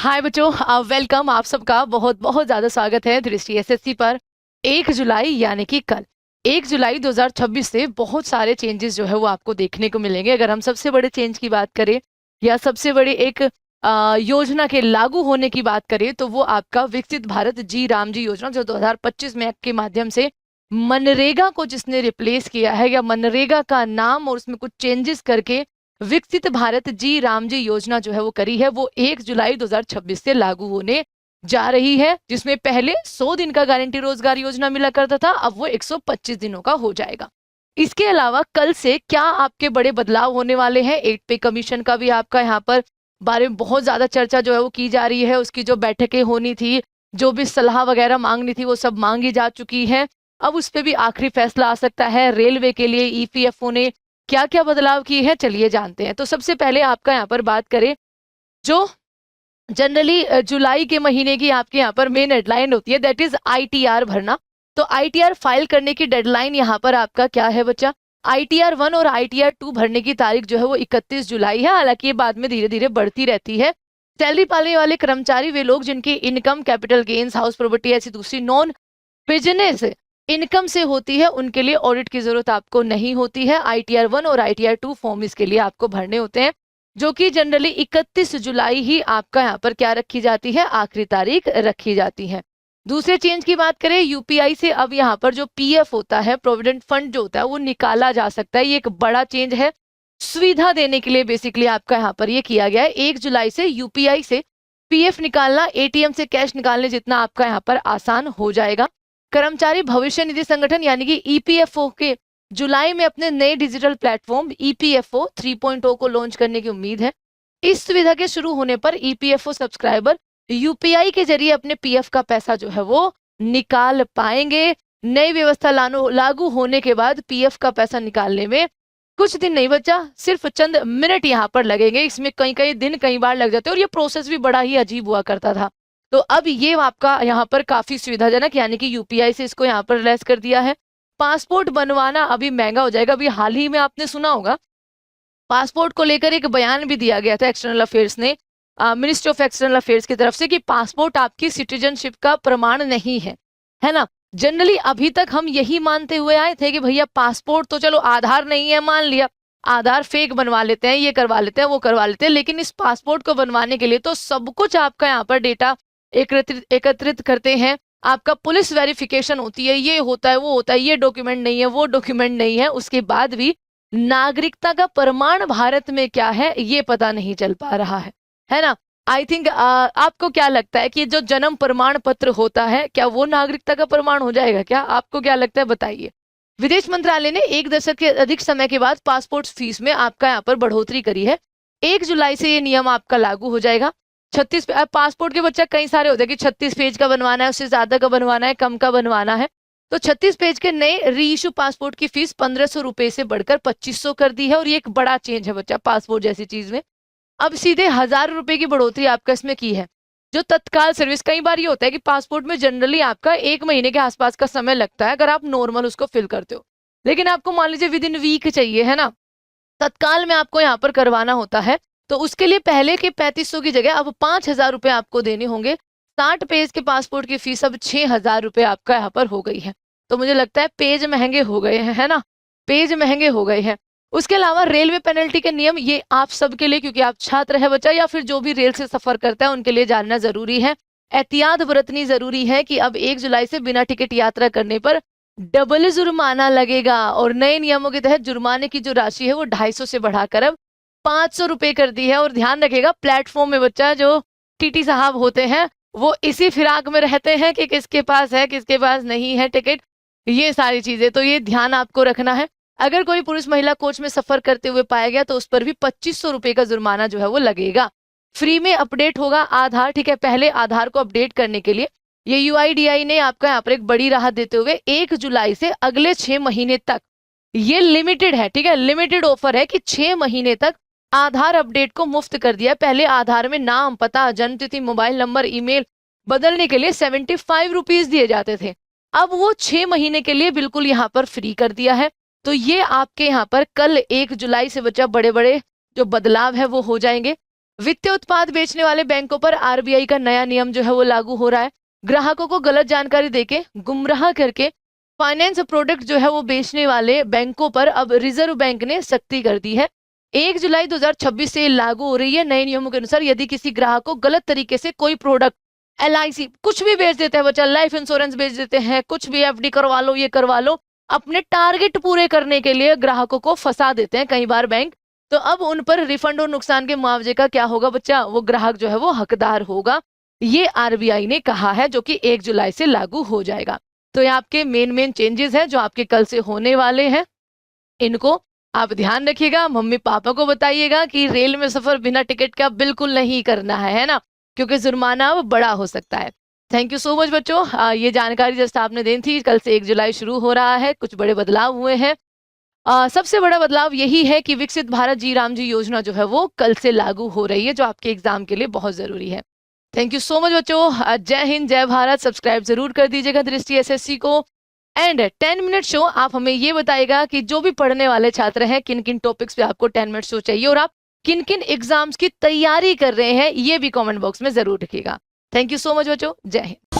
हाय बच्चों, वेलकम। आप सबका बहुत बहुत ज़्यादा स्वागत है दृष्टि एसएससी पर। 1 जुलाई यानी कि कल 1 जुलाई 2026 से बहुत सारे चेंजेस जो है वो आपको देखने को मिलेंगे। अगर हम सबसे बड़े चेंज की बात करें या सबसे बड़ी एक योजना के लागू होने की बात करें तो वो आपका विकसित भारत जी राम जी योजना, जो 2025 में के माध्यम से मनरेगा को जिसने रिप्लेस किया है, या मनरेगा का नाम और उसमें कुछ चेंजेस करके विकसित भारत जी राम जी योजना जो है वो करी है, वो 1 जुलाई 2026 से लागू होने जा रही है। जिसमें पहले 100 दिन का गारंटी रोजगार योजना मिला करता था, अब वो 125 दिनों का हो जाएगा। इसके अलावा कल से क्या आपके बड़े बदलाव होने वाले हैं, 8 पे कमीशन का भी आपका यहाँ पर बारे में बहुत ज्यादा चर्चा जो है वो की जा रही है। उसकी जो बैठकें होनी थी, जो भी सलाह वगैरह मांगनी थी, वो सब मांगी जा चुकी है। अब उस पर भी आखिरी फैसला आ सकता है। रेलवे के लिए ईपीएफओ ने क्या क्या बदलाव किए हैं, चलिए जानते हैं। तो सबसे पहले आपका यहाँ पर बात करें, जो जनरली जुलाई के महीने की आपके यहाँ पर मेन डेडलाइन होती है, दैट इज आईटीआर भरना। तो आईटीआर फाइल करने की डेडलाइन यहाँ पर आपका क्या है बच्चा, आईटीआर 1 और आईटीआर 2 भरने की तारीख जो है वो 31 जुलाई है। हालांकि ये बाद में धीरे धीरे बढ़ती रहती है। सैलरी पाने वाले कर्मचारी वे लोग जिनकी income, capital gains, house property ऐसी दूसरी नॉन बिजनेस इनकम से होती है, उनके लिए ऑडिट की जरूरत आपको नहीं होती है। आईटीआर 1 और आईटीआर 2 फॉर्म इसके लिए आपको भरने होते हैं, जो कि जनरली 31 जुलाई ही आपका यहाँ पर क्या रखी जाती है, आखिरी तारीख रखी जाती है। दूसरे चेंज की बात करें, यूपीआई से अब यहाँ पर जो पीएफ होता है, प्रोविडेंट फंड जो होता है, वो निकाला जा सकता है। ये एक बड़ा चेंज है, सुविधा देने के लिए बेसिकली आपका यहाँ पर ये किया गया है। 1 जुलाई से यूपीआई से पीएफ निकालना एटीएम से कैश निकालने जितना आपका यहाँ पर आसान हो जाएगा। कर्मचारी भविष्य निधि संगठन यानी कि ईपीएफओ के जुलाई में अपने नए डिजिटल प्लेटफॉर्म ईपीएफओ 3.0 को लॉन्च करने की उम्मीद है। इस सुविधा के शुरू होने पर ईपीएफओ सब्सक्राइबर यूपीआई के जरिए अपने पीएफ का पैसा जो है वो निकाल पाएंगे। नई व्यवस्था लागू होने के बाद पीएफ का पैसा निकालने में कुछ दिन नहीं बचा, सिर्फ चंद मिनट यहाँ पर लगेंगे। इसमें कई कई दिन कई बार लग जाते हैं और ये प्रोसेस भी बड़ा ही अजीब हुआ करता था। तो अब ये आपका यहाँ पर काफी सुविधाजनक, यानी कि यूपीआई से इसको यहाँ पर लेस कर दिया है। पासपोर्ट बनवाना अभी महंगा हो जाएगा। अभी हाल ही में आपने सुना होगा, पासपोर्ट को लेकर एक बयान भी दिया गया था एक्सटर्नल अफेयर्स ने, मिनिस्ट्री ऑफ एक्सटर्नल अफेयर्स की तरफ से, कि पासपोर्ट आपकी सिटीजनशिप का प्रमाण नहीं है ना। जनरली अभी तक हम यही मानते हुए आए थे कि भैया पासपोर्ट तो चलो आधार नहीं है, मान लिया आधार फेक बनवा लेते हैं, ये करवा लेते हैं, वो करवा लेते हैं, लेकिन इस पासपोर्ट को बनवाने के लिए तो सब कुछ आपका यहाँ पर डेटा एकत्रित करते हैं। आपका पुलिस वेरिफिकेशन होती है, ये होता है, वो होता है, ये डॉक्यूमेंट नहीं है, वो डॉक्यूमेंट नहीं है। उसके बाद भी नागरिकता का प्रमाण भारत में क्या है ये पता नहीं चल पा रहा है ना। आई थिंक आपको क्या लगता है कि जो जन्म प्रमाण पत्र होता है, क्या वो नागरिकता का प्रमाण हो जाएगा? क्या आपको क्या लगता है, बताइए। विदेश मंत्रालय ने 1 दशक के अधिक समय के बाद पासपोर्ट फीस में आपका यहाँ पर बढ़ोतरी करी है। 1 जुलाई से ये नियम आपका लागू हो जाएगा। 36 पासपोर्ट के बच्चा कई सारे होते हैं कि 36 पेज का बनवाना है, उससे ज्यादा का बनवाना है, कम का बनवाना है। तो 36 पेज के नए रीइश्यू पासपोर्ट की फीस 1500 रुपए से बढ़कर 2500 कर दी है। और ये एक बड़ा चेंज है बच्चा पासपोर्ट जैसी चीज में। अब सीधे 1000 रुपए की बढ़ोतरी आपका इसमें की है। जो तत्काल सर्विस, कई बार ये होता है कि पासपोर्ट में जनरली आपका 1 महीने के आसपास का समय लगता है अगर आप नॉर्मल उसको फिल करते हो, लेकिन आपको मान लीजिए विद इन वीक चाहिए, है ना, तत्काल में आपको यहाँ पर करवाना होता है। तो उसके लिए पहले के 3500 की जगह अब 5000 रुपए आपको देने होंगे। 60 पेज के पासपोर्ट की फीस अब 6000 रुपए आपका यहाँ पर हो गई है। तो मुझे लगता है पेज महंगे हो गए हैं, है ना, पेज महंगे हो गए हैं। उसके अलावा रेलवे पेनल्टी के नियम, ये आप सबके लिए, क्योंकि आप छात्र है बच्चा या फिर जो भी रेल से सफर करता है उनके लिए जानना जरूरी है। एहतियात बरतनी जरूरी है कि अब 1 जुलाई से बिना टिकट यात्रा करने पर डबल जुर्माना लगेगा। और नए नियमों के तहत जुर्माने की जो राशि है वो 250 से बढ़ाकर अब 500 रुपए कर दी है। और ध्यान रखेगा, प्लेटफॉर्म में बच्चा जो टीटी साहब होते हैं वो इसी फिराक में रहते हैं कि किसके पास है किसके पास नहीं है टिकट, ये सारी चीजें, तो ये ध्यान आपको रखना है। अगर कोई पुरुष महिला कोच में सफर करते हुए पाया गया तो उस पर भी 2500 रुपए का जुर्माना जो है वो लगेगा। फ्री में अपडेट होगा आधार, ठीक है। पहले आधार को अपडेट करने के लिए ये यूआईडीआई ने आपका यहाँ पर एक बड़ी राहत देते हुए 1 जुलाई से अगले 6 महीने तक, ये लिमिटेड है, ठीक है, लिमिटेड ऑफर है कि 6 महीने तक आधार अपडेट को मुफ्त कर दिया। पहले आधार में नाम, पता, जन्मतिथि, मोबाइल नंबर, ईमेल बदलने के लिए 75 रुपीज दिए जाते थे, अब वो 6 महीने के लिए बिल्कुल यहाँ पर फ्री कर दिया है। तो ये आपके यहाँ पर कल 1 जुलाई से बच्चा बड़े बड़े जो बदलाव है वो हो जाएंगे। वित्तीय उत्पाद बेचने वाले बैंकों पर आरबीआई का नया नियम जो है वो लागू हो रहा है। ग्राहकों को गलत जानकारी देके गुमराह करके फाइनेंस प्रोडक्ट जो है वो बेचने वाले बैंकों पर अब रिजर्व बैंक ने सख्ती कर दी है। 1 जुलाई 2026 से लागू हो रही है। नए नियमों के अनुसार यदि किसी ग्राहक को गलत तरीके से कोई प्रोडक्ट, एलआईसी कुछ भी बेच देते हैं बच्चा, लाइफ इंश्योरेंस बेच देते हैं, कुछ भी एफडी करवा लो, ये करवा लो, अपने टारगेट पूरे करने के लिए ग्राहकों को फंसा देते हैं कई बार बैंक। तो अब उन पर रिफंड और नुकसान के मुआवजे का क्या होगा बच्चा, वो ग्राहक जो है वो हकदार होगा। ये आरबीआई ने कहा है, जो कि 1 जुलाई से लागू हो जाएगा। तो ये आपके मेन चेंजेस हैं जो आपके कल से होने वाले हैं। इनको आप ध्यान रखिएगा, मम्मी पापा को बताइएगा कि रेल में सफर बिना टिकट का बिल्कुल नहीं करना है ना, क्योंकि जुर्माना अब बड़ा हो सकता है। थैंक यू सो मच बच्चों, ये जानकारी जस्ट आपने दी थी। कल से 1 जुलाई शुरू हो रहा है, कुछ बड़े बदलाव हुए हैं। सबसे बड़ा बदलाव यही है कि विकसित भारत जी राम जी योजना जो है वो कल से लागू हो रही है, जो आपके एग्जाम के लिए बहुत जरूरी है। थैंक यू सो मच बच्चों, जय हिंद जय भारत। सब्सक्राइब जरूर कर दीजिएगा दृष्टि एसएससी को। एंड 10 मिनट शो आप हमें ये बताएगा कि जो भी पढ़ने वाले छात्र हैं किन किन टॉपिक्स पे आपको 10 मिनट शो चाहिए, और आप किन किन एग्जाम्स की तैयारी कर रहे हैं, ये भी कमेंट बॉक्स में जरूर लिखिएगा। थैंक यू सो मच बच्चों, जय हिंद।